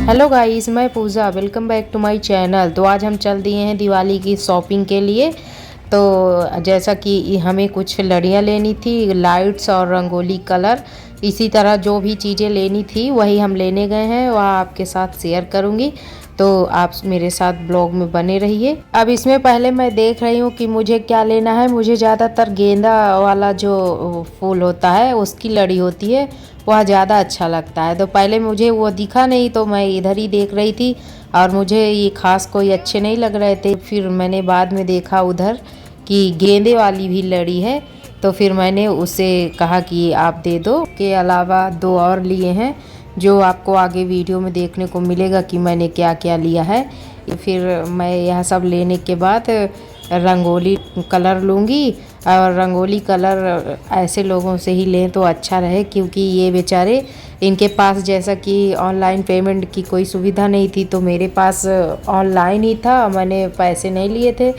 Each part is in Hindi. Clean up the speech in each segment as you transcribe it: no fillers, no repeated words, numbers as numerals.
हेलो गाइस, मैं Pooja. Welcome back to my channel. तो आज हम चल दिए हैं दिवाली की शॉपिंग के लिए। तो जैसा कि हमें कुछ लड़ियाँ लेनी थी, लाइट्स और रंगोली कलर, इसी तरह जो भी चीज़ें लेनी थी वही हम लेने गए हैं, वह आपके साथ शेयर करूँगी। तो आप मेरे साथ ब्लॉग में बने रहिए। अब इसमें पहले मैं देख रही हूँ कि मुझे क्या लेना है। मुझे ज़्यादातर गेंदा वाला जो फूल होता है उसकी लड़ी होती है, वह ज़्यादा अच्छा लगता है। तो पहले मुझे वो दिखा नहीं तो मैं इधर ही देख रही थी और मुझे ये खास कोई अच्छे नहीं लग रहे थे। फिर मैंने बाद में देखा उधर कि गेंदे वाली भी लड़ी है, तो फिर मैंने उसे कहा कि आप दे दो। के अलावा दो और लिए हैं जो आपको आगे वीडियो में देखने को मिलेगा कि मैंने क्या क्या लिया है। फिर मैं यह सब लेने के बाद रंगोली कलर लूँगी। और रंगोली कलर ऐसे लोगों से ही लें तो अच्छा रहे, क्योंकि ये बेचारे, इनके पास जैसा कि ऑनलाइन पेमेंट की कोई सुविधा नहीं थी, तो मेरे पास ऑनलाइन ही था, मैंने पैसे नहीं लिए थे।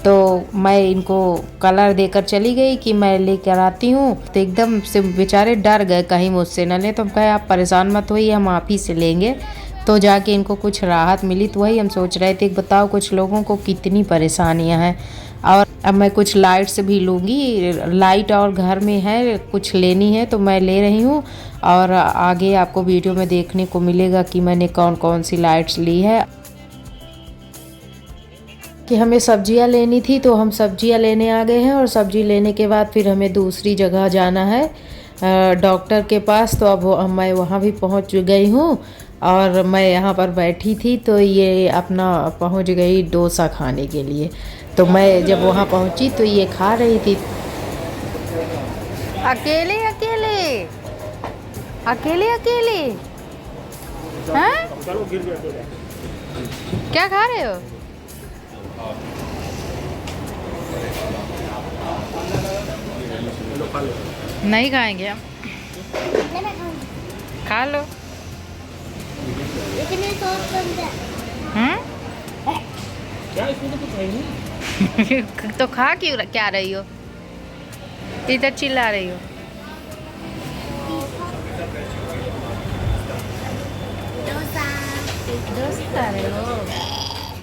तो मैं इनको कलर देकर चली गई कि मैं लेकर आती हूँ। तो एकदम से बेचारे डर गए कहीं मुझसे न ले। तो हम कहे आप परेशान मत होइए, हम आप ही से लेंगे। तो जाके इनको कुछ राहत मिली। तो वही हम सोच रहे थे, बताओ कुछ लोगों को कितनी परेशानियाँ हैं। और अब मैं कुछ लाइट्स भी लूँगी, लाइट और घर में है कुछ लेनी है तो मैं ले रही हूँ। और आगे आपको वीडियो में देखने को मिलेगा कि मैंने कौन कौन सी लाइट्स ली है। कि हमें सब्जियां लेनी थी तो हम सब्जियां लेने आ गए हैं, और सब्जी लेने के बाद फिर हमें दूसरी जगह जाना है डॉक्टर के पास। तो अब मैं वहाँ भी पहुँच गई हूँ और मैं यहाँ पर बैठी थी तो ये अपना पहुँच गई डोसा खाने के लिए। तो मैं जब वहाँ पहुँची तो ये खा रही थी अकेले अकेले अकेले अकेले। हैं? क्या खा रहे हो? नहीं खाएंगे हम। खा लो। तो खा क्यों क्या रही हो? इधर चिल्ला रही हो।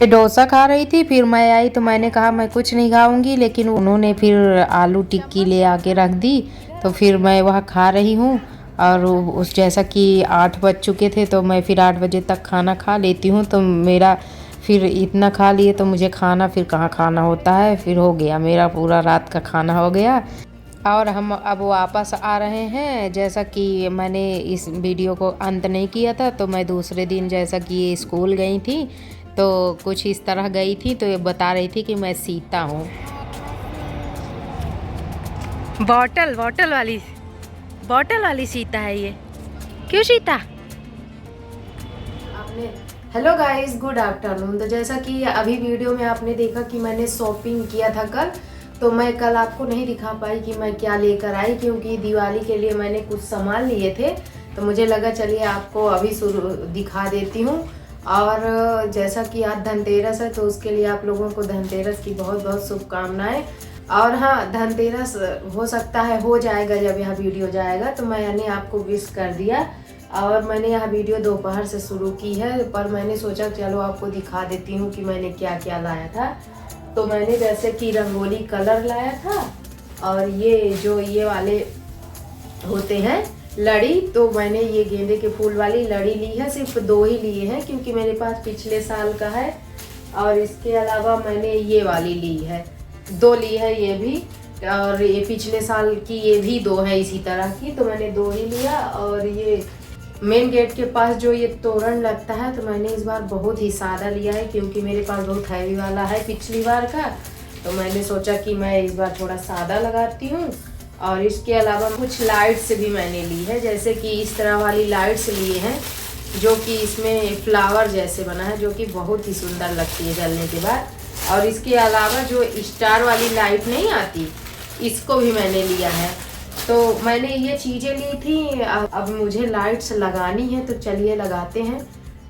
डोसा खा रही थी, फिर मैं आई तो मैंने कहा मैं कुछ नहीं खाऊंगी, लेकिन उन्होंने फिर आलू टिक्की ले आके रख दी। तो फिर मैं वह खा रही हूँ। और उस जैसा कि 8 बज चुके थे तो मैं फिर 8 बजे तक खाना खा लेती हूँ। तो मेरा फिर इतना खा लिए तो मुझे खाना फिर कहाँ खाना होता है। फिर हो गया मेरा पूरा रात का खाना हो गया। और हम अब वापस आ रहे हैं। जैसा कि मैंने इस वीडियो को अंत नहीं किया था, तो मैं दूसरे दिन जैसा कि ये स्कूल गई थी तो कुछ इस तरह गई थी। तो ये बता रही थी कि मैं सीता हूँ। बॉटल वाली सीता है ये। क्यों सीता? आपने हेलो गाइस, गुड आफ्टरनून। तो जैसा कि अभी वीडियो में आपने देखा कि मैंने शॉपिंग किया था कल, तो मैं कल आपको नहीं दिखा पाई कि मैं क्या लेकर आई, क्योंकि दिवाली के लिए मैंने कुछ सामान लिए थे। तो मुझे लगा चलिए आपको अभी दिखा देती हूँ। और जैसा कि आज धनतेरस है तो उसके लिए आप लोगों को धनतेरस की बहुत बहुत शुभकामनाएं। और हाँ, धनतेरस हो सकता है हो जाएगा जब यह वीडियो जाएगा, तो मैंने आपको विश कर दिया। और मैंने यह वीडियो दोपहर से शुरू की है, पर मैंने सोचा चलो आपको दिखा देती हूँ कि मैंने क्या क्या लाया था। तो मैंने जैसे कि रंगोली कलर लाया था, और ये वाले होते हैं लड़ी, तो मैंने ये गेंदे के फूल वाली लड़ी ली है। सिर्फ 2 ही लिए हैं क्योंकि मेरे पास पिछले साल का है। और इसके अलावा मैंने ये वाली ली है, 2 ली है ये भी। और ये पिछले साल की ये भी 2 है इसी तरह की, तो मैंने 2 ही लिया। और ये मेन गेट के पास जो ये तोरण लगता है, तो मैंने इस बार बहुत ही सादा लिया है क्योंकि मेरे पास बहुत हैवी वाला है पिछली बार का। तो मैंने सोचा कि मैं इस बार थोड़ा सादा लगाती हूँ। और इसके अलावा कुछ लाइट्स भी मैंने ली है, जैसे कि इस तरह वाली लाइट्स लिए हैं जो कि इसमें फ्लावर जैसे बना है, जो कि बहुत ही सुंदर लगती है जलने के बाद। और इसके अलावा जो स्टार वाली लाइट नहीं आती, इसको भी मैंने लिया है। तो मैंने ये चीज़ें ली थी। अब मुझे लाइट्स लगानी है, तो चलिए लगाते हैं।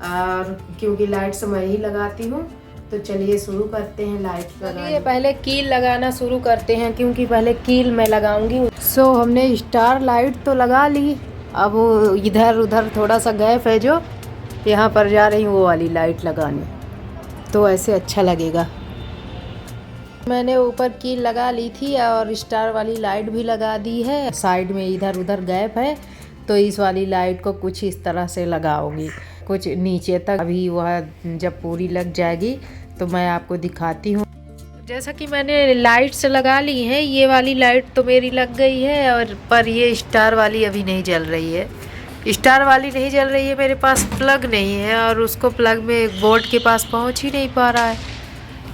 और क्योंकि लाइट्स मैं ही लगाती हूँ, तो चलिए शुरू करते हैं लाइट्स लगाना। पहले कील लगाना शुरू करते हैं, क्योंकि पहले कील मैं लगाऊंगी। सो हमने स्टार लाइट तो लगा ली। अब इधर उधर थोड़ा सा गैप है जो यहाँ पर जा रही हूँ वो वाली लाइट लगाने, तो ऐसे अच्छा लगेगा। मैंने ऊपर की लगा ली थी और स्टार वाली लाइट भी लगा दी है। साइड में इधर उधर गैप है, तो इस वाली लाइट को कुछ इस तरह से लगाऊंगी, कुछ नीचे तक। अभी वह जब पूरी लग जाएगी तो मैं आपको दिखाती हूँ। जैसा कि मैंने लाइट्स लगा ली हैं, ये वाली लाइट तो मेरी लग गई है, और पर ये स्टार वाली अभी नहीं जल रही है। स्टार वाली नहीं जल रही है, मेरे पास प्लग नहीं है और उसको प्लग में बोर्ड के पास पहुंच ही नहीं पा रहा है,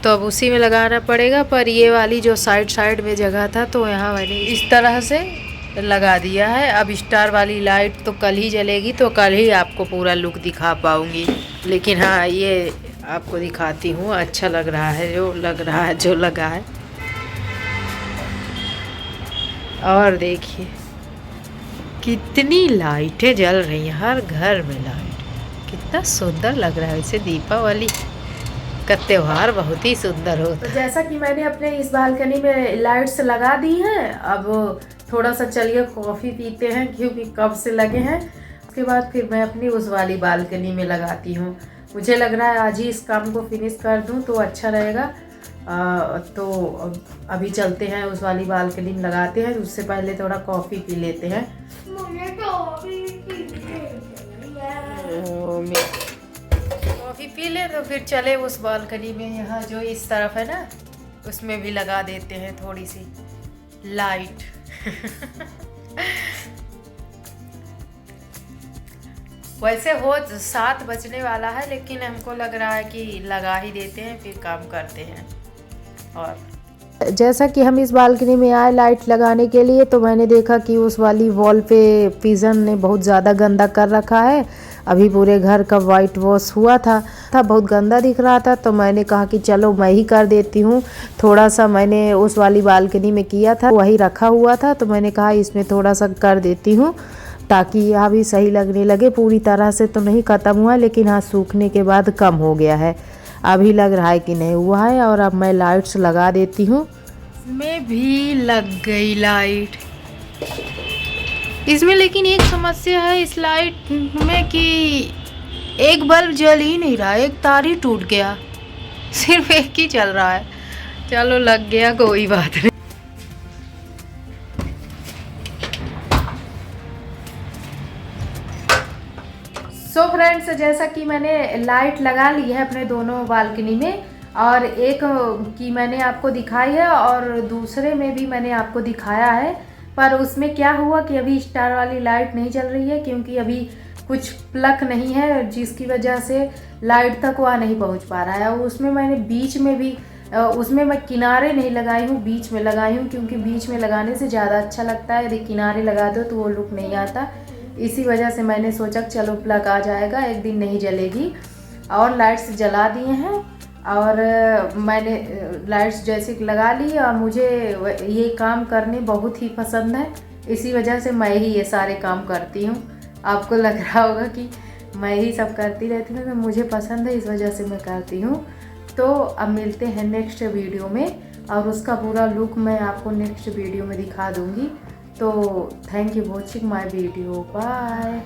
तो अब उसी में लगाना पड़ेगा। पर ये वाली जो साइड में जगह था, तो यहाँ मैंने इस तरह से लगा दिया है। अब स्टार वाली लाइट तो कल ही जलेगी, तो कल ही आपको पूरा लुक दिखा पाऊँगी। लेकिन हाँ, ये आपको दिखाती हूँ, अच्छा लग रहा है जो लगा है। और देखिए कितनी लाइटें जल रही हैं, हर घर में लाइट, कितना सुंदर लग रहा है। वैसे दीपावली का त्यौहार बहुत ही सुंदर होता है। तो जैसा कि मैंने अपने इस बालकनी में लाइट्स लगा दी हैं, अब थोड़ा सा चलिए कॉफ़ी पीते हैं, क्योंकि कब से लगे हैं। उसके बाद फिर मैं अपनी उस वाली बालकनी में लगाती हूँ। मुझे लग रहा है आज ही इस काम को फिनिश कर दूँ तो अच्छा रहेगा। तो अभी चलते हैं उस वाली बालकनी में लगाते हैं। उससे पहले थोड़ा कॉफ़ी पी लेते हैं। कॉफ़ी पी ले तो फिर चले उस बालकनी में, यहाँ जो इस तरफ है ना, उसमें भी लगा देते हैं थोड़ी सी लाइट। वैसे हो 7 बजने वाला है, लेकिन हमको लग रहा है कि लगा ही देते हैं, फिर काम करते हैं। और जैसा कि हम इस बालकनी में आए लाइट लगाने के लिए, तो मैंने देखा कि उस वाली वॉल पे पिजन ने बहुत ज़्यादा गंदा कर रखा है। अभी पूरे घर का वाइट वॉश हुआ था, बहुत गंदा दिख रहा था, तो मैंने कहा कि चलो मैं ही कर देती हूँ। थोड़ा सा मैंने उस वाली बालकनी में किया था, वही रखा हुआ था, तो मैंने कहा इसमें थोड़ा सा कर देती हूँ, ताकि यह भी सही लगने लगे। पूरी तरह से तो नहीं ख़त्म हुआ, लेकिन हाँ सूखने के बाद कम हो गया है। अभी लग रहा है कि नहीं हुआ है। और अब मैं लाइट्स लगा देती हूँ। इसमें भी लग गई लाइट इसमें, लेकिन एक समस्या है इस लाइट में कि एक बल्ब जल ही नहीं रहा है, एक तार ही टूट गया, सिर्फ एक ही चल रहा है। चलो लग गया, कोई बात नहीं। सो फ्रेंड्स, जैसा कि मैंने लाइट लगा ली है अपने दोनों बालकनी में, और एक की मैंने आपको दिखाई है और दूसरे में भी मैंने आपको दिखाया है। पर उसमें क्या हुआ कि अभी स्टार वाली लाइट नहीं जल रही है, क्योंकि अभी कुछ प्लग नहीं है, जिसकी वजह से लाइट तक वह नहीं पहुंच पा रहा है। और उसमें मैंने बीच में भी, उसमें मैं किनारे नहीं लगाई हूँ, बीच में लगाई हूँ, क्योंकि बीच में लगाने से ज़्यादा अच्छा लगता है। यदि किनारे लगा दो तो वो लुक नहीं आता। इसी वजह से मैंने सोचा चलो प्लग आ जाएगा, एक दिन नहीं जलेगी। और लाइट्स जला दिए हैं, और मैंने लाइट्स जैसे लगा ली। और मुझे ये काम करने बहुत ही पसंद है, इसी वजह से मैं ही ये सारे काम करती हूँ। आपको लग रहा होगा कि मैं ही सब करती रहती हूँ, तो मुझे पसंद है, इस वजह से मैं करती हूँ। तो अब मिलते हैं नेक्स्ट वीडियो में, और उसका पूरा लुक मैं आपको नेक्स्ट वीडियो में दिखा दूँगी। तो thank you watching my video, bye.